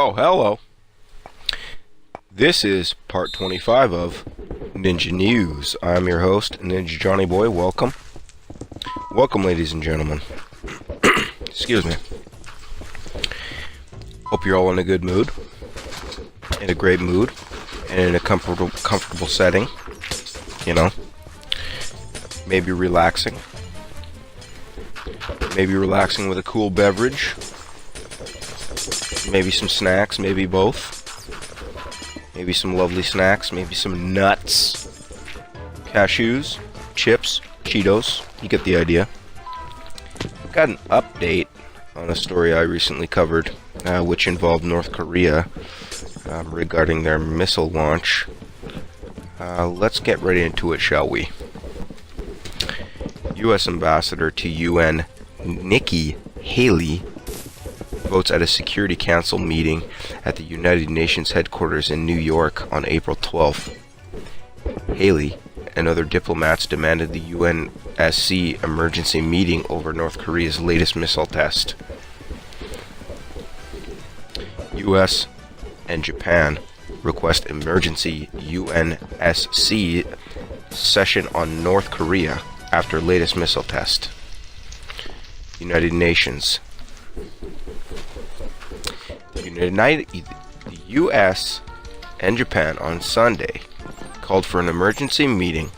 Oh, hello. This is part 25 of Ninja News. I'm your host, Ninja Johnny Boy. Welcome. Welcome, ladies and gentlemen. Excuse me. Hope you're all in a good mood, in a great mood, and in a comfortable setting. You know, maybe relaxing. Maybe relaxing with a cool beverage. Maybe some snacks, maybe both. Maybe some lovely snacks, maybe some nuts, cashews, chips, Cheetos. You get the idea. Got an update on a story I recently covered, which involved North Korea regarding their missile launch. Let's get right into it, shall we? U.S. Ambassador to UN Nikki Haley votes at a Security Council meeting at the United Nations headquarters in New York on April 12th. Haley and other diplomats demanded the UNSC emergency meeting over North Korea's latest missile test. US and Japan request emergency UNSC session on North Korea after latest missile test. United Nations. The U.S. and Japan on Sunday called for an emergency meeting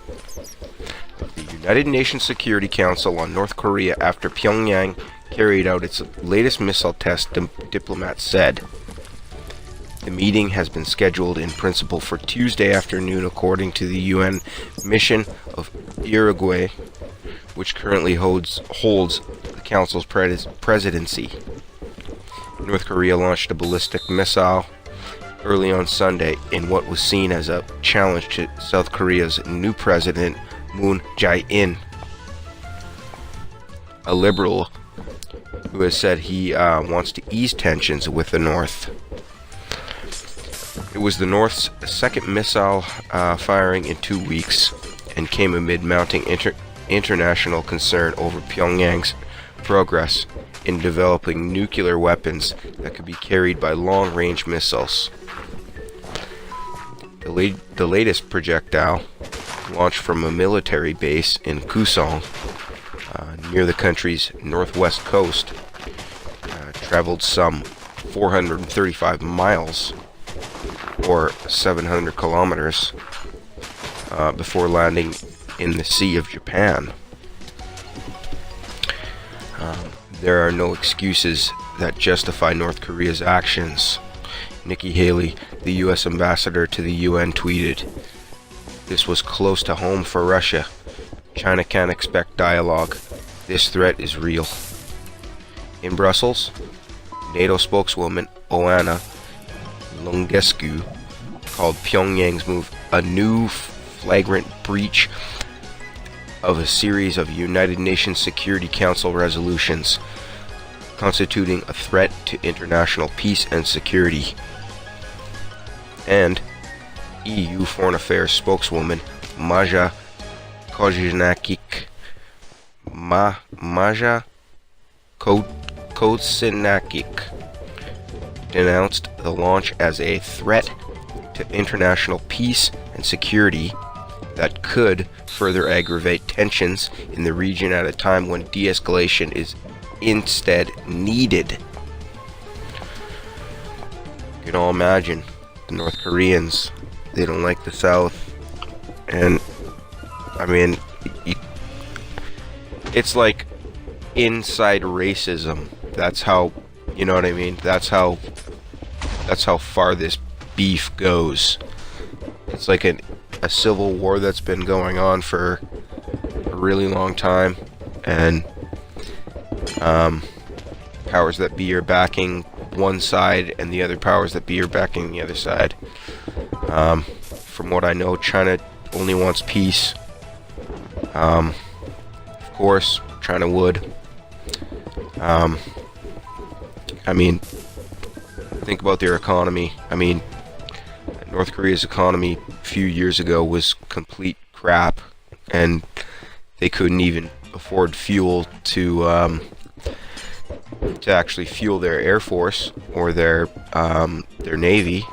of the United Nations Security Council on North Korea after Pyongyang carried out its latest missile test, diplomats said. The meeting has been scheduled in principle for Tuesday afternoon according to the UN mission of Uruguay, which currently holds the Council's presidency. North Korea launched a ballistic missile early on Sunday in what was seen as a challenge to South Korea's new president, Moon Jae-in, a liberal who has said he wants to ease tensions with the North. It was the North's second missile firing in 2 weeks and came amid mounting international concern over Pyongyang's progress in developing nuclear weapons that could be carried by long-range missiles. The latest projectile, launched from a military base in Kusong, near the country's northwest coast, traveled some 435 miles, or 700 kilometers, before landing in the Sea of Japan. There are no excuses that justify North Korea's actions. Nikki Haley, the U.S. ambassador to the UN, tweeted, "This was close to home for Russia. China can't expect dialogue. This threat is real." In Brussels, NATO spokeswoman Oana Lungescu called Pyongyang's move a new flagrant breach of a series of United Nations Security Council resolutions constituting a threat to international peace and security. And EU Foreign Affairs spokeswoman Maja Kosinakic denounced the launch as a threat to international peace and security that could further aggravate tensions in the region at a time when de-escalation is instead needed. You can all imagine the North Koreans, they don't like the South, and I mean, it's like inside racism. That's how, you know what I mean? That's how far this beef goes. It's like a civil war that's been going on for a really long time, and powers that be are backing one side and the other powers that be are backing the other side. From what I know, China only wants peace. Of course, China would. I mean, think about their economy. I mean, North Korea's economy a few years ago was complete crap, and they couldn't even afford fuel to actually fuel their air force or their their navy.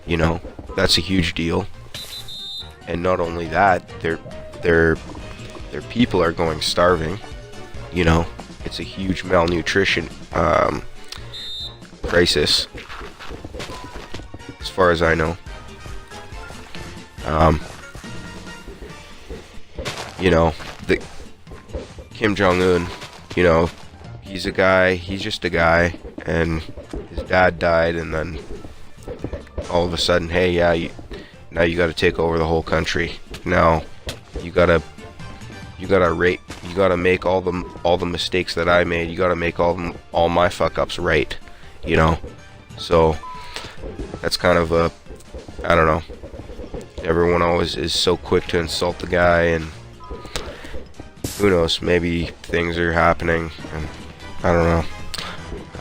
You know, that's a huge deal. And not only that, their people are going starving. You know, it's a huge malnutrition crisis, as far as I know. You know, the Kim Jong-un, you know, he's just a guy, and his dad died, and then all of a sudden, hey, yeah, now you got to take over the whole country. Now you gotta make all the mistakes that I made. You gotta make all my fuck ups right. You know, so that's kind of a, I don't know. Everyone always is so quick to insult the guy, and who knows? Maybe things are happening, and I don't know.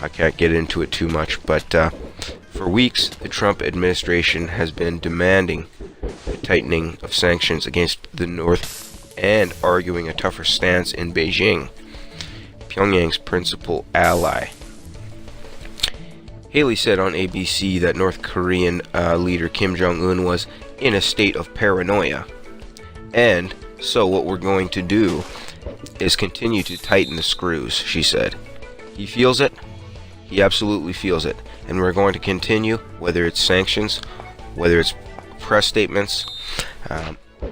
I can't get into it too much, but for weeks, the Trump administration has been demanding the tightening of sanctions against the North and arguing a tougher stance in Beijing, Pyongyang's principal ally. Haley said on ABC that North Korean leader Kim Jong-un was in a state of paranoia, and so what we're going to do is continue to tighten the screws, she said. He feels it. He absolutely feels it. And we're going to continue, whether it's sanctions, whether it's press statements,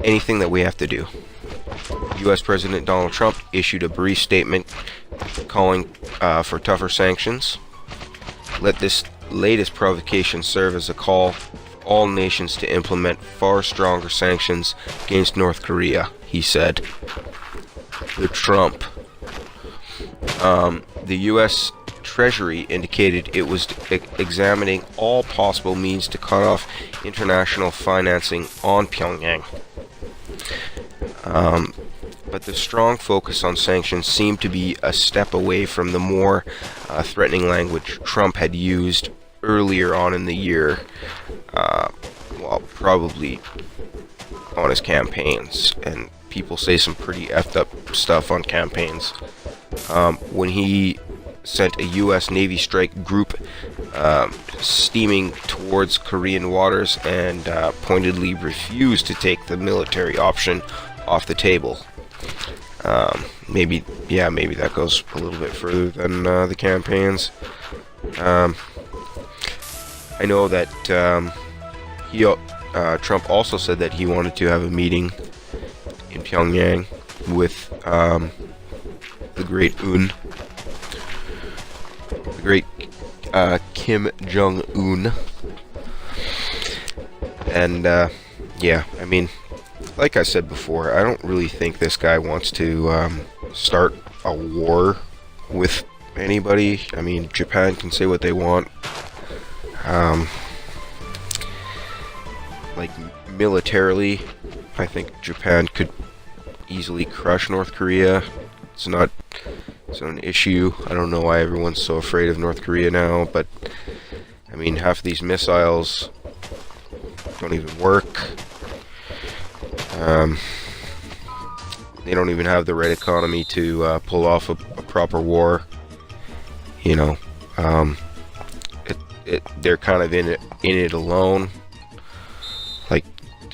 anything that we have to do. U.S. President Donald Trump issued a brief statement calling for tougher sanctions. Let this latest provocation serve as a call for all nations to implement far stronger sanctions against North Korea, he said. The Trump. The U.S. Treasury indicated it was examining all possible means to cut off international financing on Pyongyang. But the strong focus on sanctions seemed to be a step away from the more threatening language Trump had used earlier on in the year, well, probably on his campaigns. And people say some pretty effed up stuff on campaigns. When he sent a U.S. Navy strike group steaming towards Korean waters and pointedly refused to take the military option off the table. Maybe that goes a little bit further than the campaigns. I know that Trump also said that he wanted to have a meeting in Pyongyang with the great Kim Jong-un. And yeah, I mean, like I said before, I don't really think this guy wants to start a war with anybody. I mean, Japan can say what they want. Like, militarily, I think Japan could easily crush North Korea. It's not an issue. I don't know why everyone's so afraid of North Korea now, but I mean, half of these missiles don't even work. They don't even have the right economy to pull off a proper war. You know, they're kind of in it alone. Like,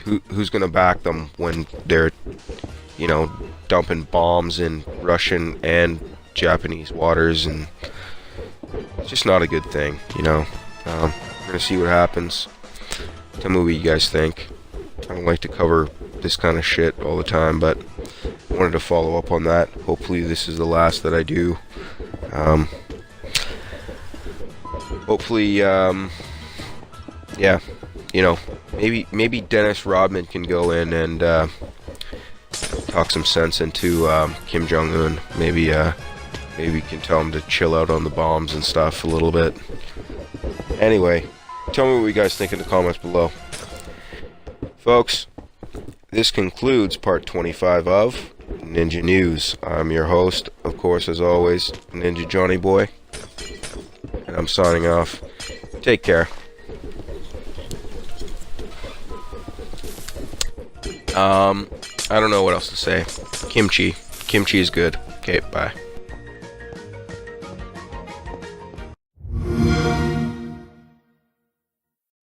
who's gonna back them when they're, you know, dumping bombs in Russian and Japanese waters? And it's just not a good thing, you know. We're gonna see what happens. Tell me what you guys think. I don't like to cover this kind of shit all the time, but I wanted to follow up on that. Hopefully this is the last that I do. Hopefully, yeah, you know, maybe Dennis Rodman can go in and talk some sense into Kim Jong-un. Maybe we can tell him to chill out on the bombs and stuff a little bit. Anyway, tell me what you guys think in the comments below. Folks, this concludes part 25 of Ninja News. I'm your host, of course, as always, Ninja Johnny Boy. And I'm signing off. Take care. I don't know what else to say. Kimchi. Kimchi is good. Okay, bye.